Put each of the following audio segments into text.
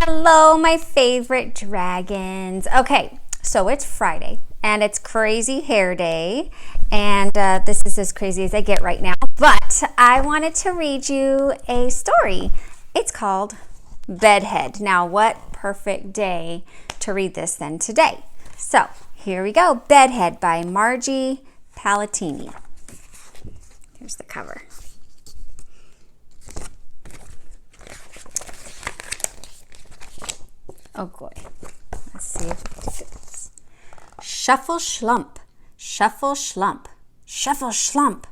Hello, my favorite dragons. Okay, so it's Friday and it's crazy hair day, and this is as crazy as I get right now, but I wanted to read you a story. It's called Bedhead. Now, what perfect day to read this than today? So here we go. Bedhead by Margie Palatini. Here's the cover. Oh boy, let's see if it fits. Shuffle slump, shuffle slump, shuffle slump.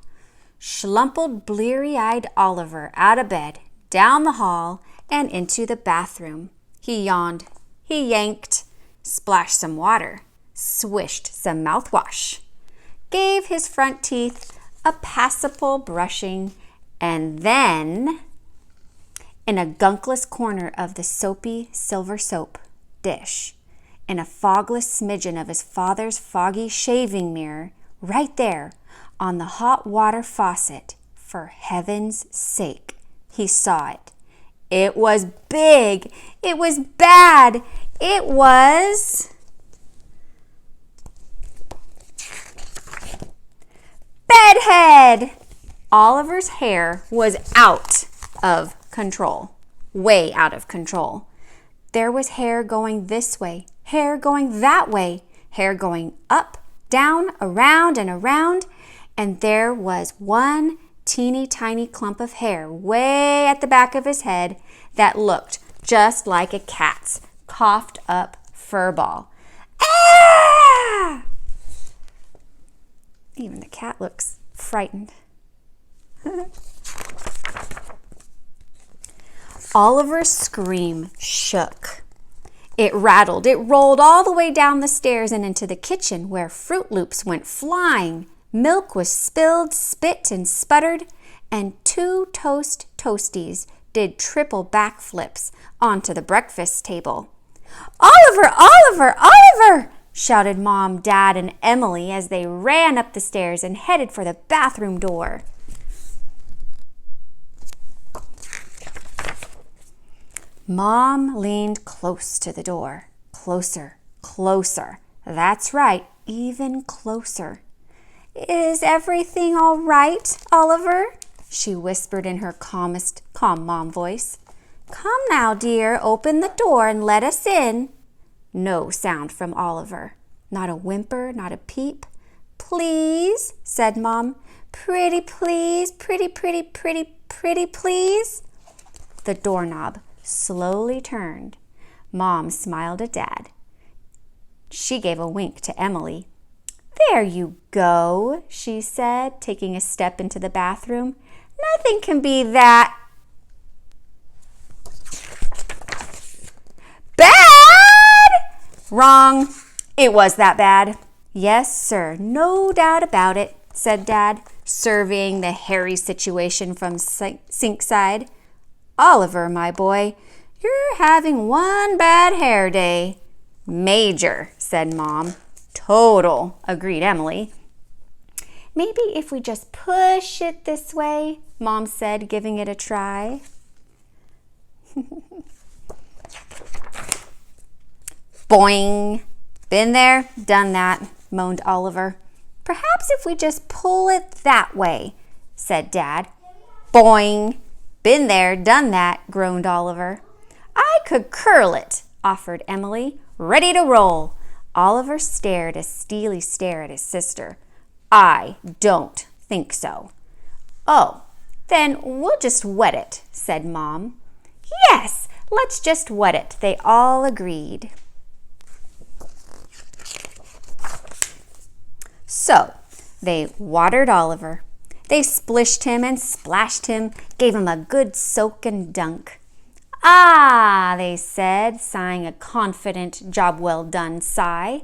Schlumpled bleary-eyed Oliver out of bed, down the hall, and into the bathroom. He yawned, he yanked, splashed some water, swished some mouthwash, gave his front teeth a passable brushing, and then, in a gunkless corner of the soapy silver soap dish, in a fogless smidgen of his father's foggy shaving mirror, right there on the hot water faucet, for heaven's sake, he saw it. It was big. It was bad. It was Bedhead. Oliver's hair was out of control, way out of control. There was hair going this way, hair going that way, hair going up, down, around, and around, and there was one teeny tiny clump of hair way at the back of his head that looked just like a cat's coughed up fur ball. Ah! Even the cat looks frightened. Oliver's scream shook. It rattled. It rolled all the way down the stairs and into the kitchen, where Fruit Loops went flying. Milk was spilled, spit and sputtered, and 2 toast toasties did triple backflips onto the breakfast table. "Oliver! Oliver! Oliver!" shouted Mom, Dad, and Emily as they ran up the stairs and headed for the bathroom door. Mom leaned close to the door. Closer, closer. That's right, even closer. "Is everything all right, Oliver?" she whispered in her calm Mom voice. "Come now, dear, open the door and let us in." No sound from Oliver. Not a whimper, not a peep. "Please," said Mom. "Pretty please, pretty, pretty, pretty, pretty please." The doorknob slowly turned. Mom smiled at Dad. She gave a wink to Emily. "There you go," she said, taking a step into the bathroom. "Nothing can be that bad." Wrong. It was that bad. "Yes, sir, no doubt about it," said Dad, surveying the hairy situation from sink side. "Oliver, my boy, you're having one bad hair day." "Major," said Mom. "Total," agreed Emily. "Maybe if we just push it this way," Mom said, giving it a try. Boing. "Been there, done that," moaned Oliver. "Perhaps if we just pull it that way," said Dad. Boing. "Been there, done that," groaned Oliver. "I could curl it," offered Emily. "Ready to roll." Oliver stared a steely stare at his sister. "I don't think so." "Oh, then we'll just wet it," said Mom. "Yes, let's just wet it," they all agreed. So they watered Oliver. They splished him and splashed him, gave him a good soak and dunk. "Ah," they said, sighing a confident, job well done sigh.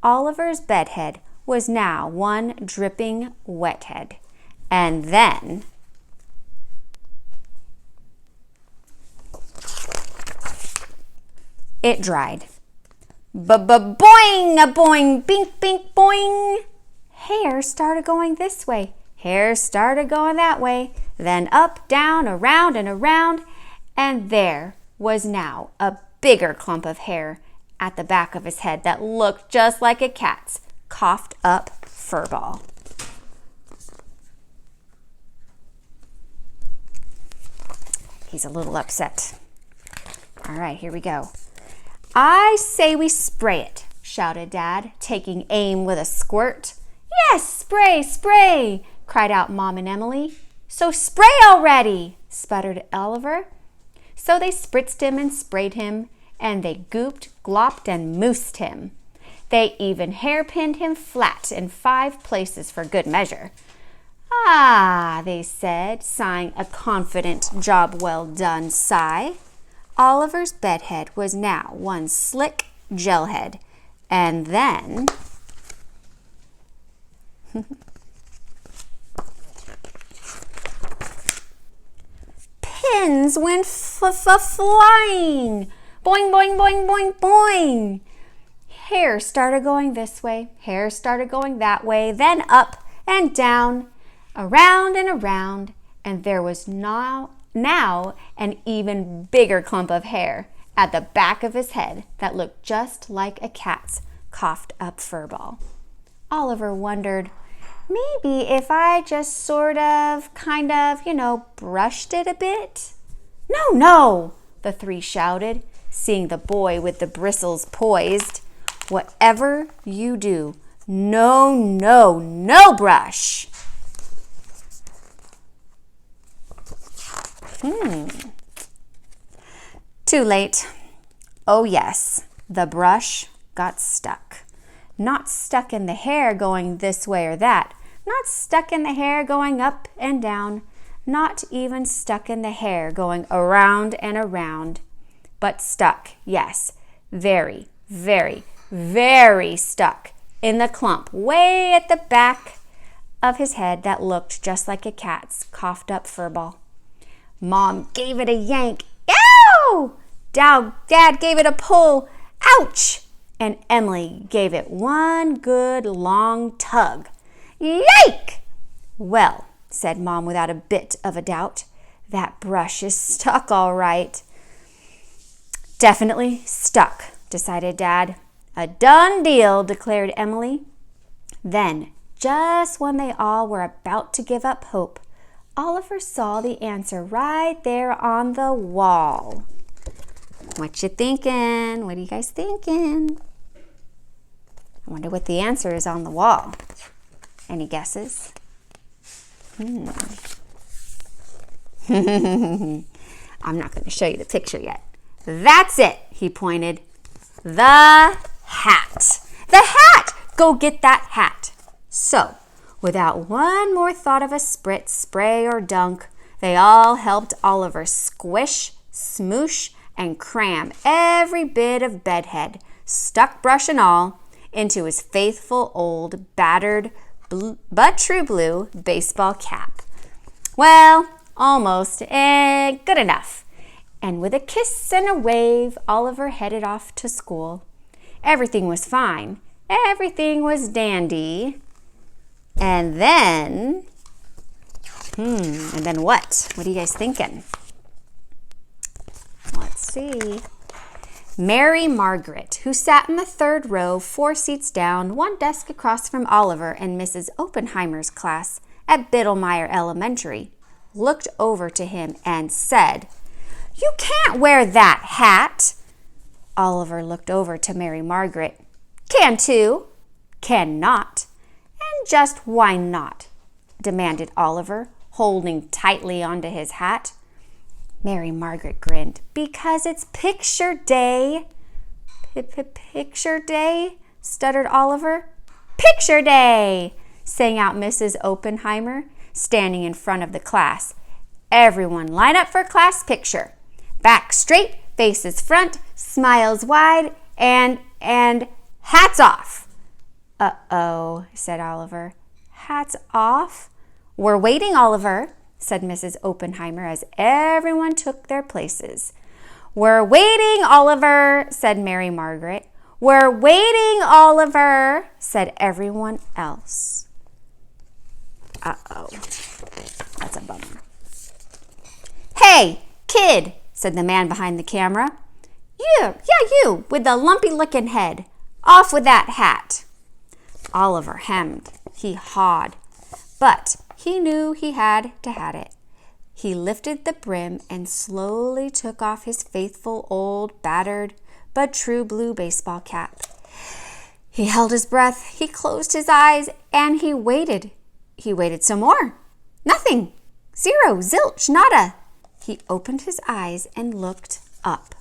Oliver's bedhead was now one dripping wet head. And then it dried. Boing, a boing, bink, bink, boing. Hair started going this way. Hair started going that way. Then up, down, around, and around. And there was now a bigger clump of hair at the back of his head that looked just like a cat's coughed up fur ball. He's a little upset. All right, here we go. I say we spray it, shouted Dad, taking aim with a squirt. Yes, spray, spray, cried out Mom and Emily. So spray already, sputtered Oliver. So they spritzed him and sprayed him, and they gooped, glopped, and moosed him. They even hairpinned him flat in 5 places for good measure. Ah, they said, sighing a confident job well done sigh. Oliver's bedhead was now one slick gelhead, and then pins went flying. Boing, boing, boing, boing, boing. Hair started going this way, hair started going that way, then up and down, around and around, and there was now an even bigger clump of hair at the back of his head that looked just like a cat's coughed up fur ball. Oliver wondered, maybe if I just kind of, brushed it a bit? No, no, the 3 shouted, seeing the boy with the bristles poised. Whatever you do, no, no, no brush. Too late. Oh yes, the brush got stuck. Not stuck in the hair going this way or that. Not stuck in the hair going up and down. Not even stuck in the hair going around and around. But stuck, yes, very, very, very stuck in the clump way at the back of his head that looked just like a cat's coughed up fur ball. Mom gave it a yank. Ow! Dad gave it a pull. Ouch! And Emily gave it one good long tug. Yike! Well, said Mom without a bit of a doubt, that brush is stuck all right. Definitely stuck, decided Dad. A done deal, declared Emily. Then, just when they all were about to give up hope, Oliver saw the answer right there on the wall. What you thinking? What are you guys thinking? I wonder what the answer is on the wall. Any guesses? I'm not going to show you the picture yet. That's it, he pointed. The hat. The hat! Go get that hat. So, without one more thought of a spritz, spray, or dunk, they all helped Oliver squish, smoosh, and cram every bit of bedhead, stuck brush and all, into his faithful old battered but true blue baseball cap. Well, almost, good enough. And with a kiss and a wave, Oliver headed off to school. Everything was fine. Everything was dandy. And then what? What are you guys thinking? Let's see. Mary Margaret, who sat in the 3rd row, 4 seats down, 1 desk across from Oliver and Mrs. Oppenheimer's class at Biddlemeyer Elementary, looked over to him and said, "You can't wear that hat." Oliver looked over to Mary Margaret. "Can too." "Cannot." "And just why not?" demanded Oliver, holding tightly onto his hat. Mary Margaret grinned. "Because it's picture day." Picture day? Stuttered Oliver. "Picture day!" sang out Mrs. Oppenheimer, standing in front of the class. "Everyone line up for class picture. Back straight, faces front, smiles wide, and hats off." "Uh-oh," said Oliver. "Hats off?" "We're waiting, Oliver," said Mrs. Oppenheimer as everyone took their places. "We're waiting, Oliver," said Mary Margaret. "We're waiting, Oliver," said everyone else. Uh-oh, that's a bummer. "Hey, kid," said the man behind the camera. "You you, with the lumpy-looking head. Off with that hat. Oliver hemmed. He hawed. But he knew he had to hat it. He lifted the brim and slowly took off his faithful old, battered, but true blue baseball cap. He held his breath, he closed his eyes, and he waited. He waited some more. Nothing. Zero, zilch, nada. He opened his eyes and looked up.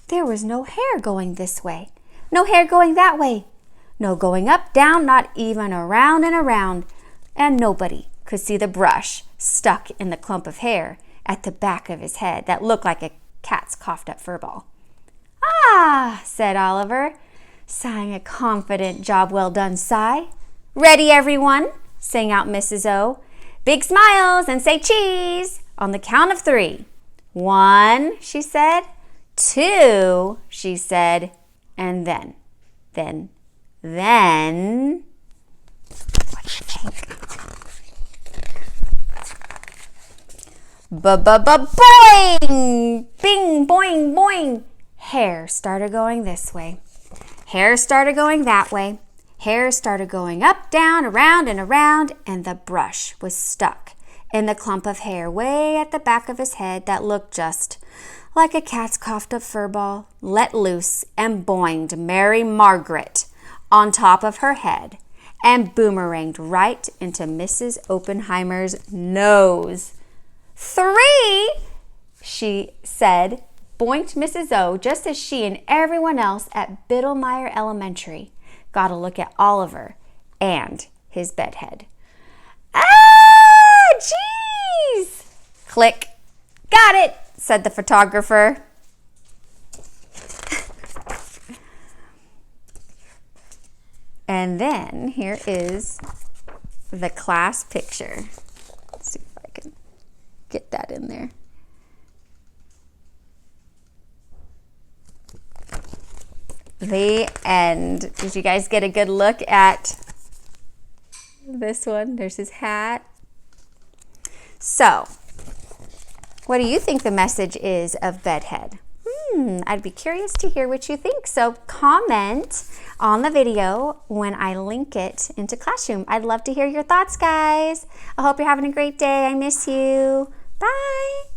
There was no hair going this way, no hair going that way, no going up, down, not even around and around, and nobody could see the brush stuck in the clump of hair at the back of his head that looked like a cat's coughed-up fur ball. Ah, said Oliver, sighing a confident job-well-done sigh. Ready, everyone, sang out Mrs. O. Big smiles and say cheese on the count of 3. 1, she said. 2, she said. And then. What do you think? Ba-ba-ba-boing! Bing, boing, boing! Hair started going this way. Hair started going that way. Hair started going up, down, around, and around, and the brush was stuck in the clump of hair way at the back of his head that looked just like a cat's coughed-up fur ball, let loose and boinged Mary Margaret on top of her head and boomeranged right into Mrs. Oppenheimer's nose. 3, she said, boinked Mrs. O, just as she and everyone else at Biddlemeyer Elementary got a look at Oliver and his bedhead. Ah, jeez! Click. Got it, said the photographer. And then here is the class picture. Let's see if I can get that in there. The end. Did you guys get a good look at this one? There's his hat. So, what do you think the message is of Bedhead? I'd be curious to hear what you think. So comment on the video when I link it into Classroom. I'd love to hear your thoughts, guys. I hope you're having a great day. I miss you. Bye.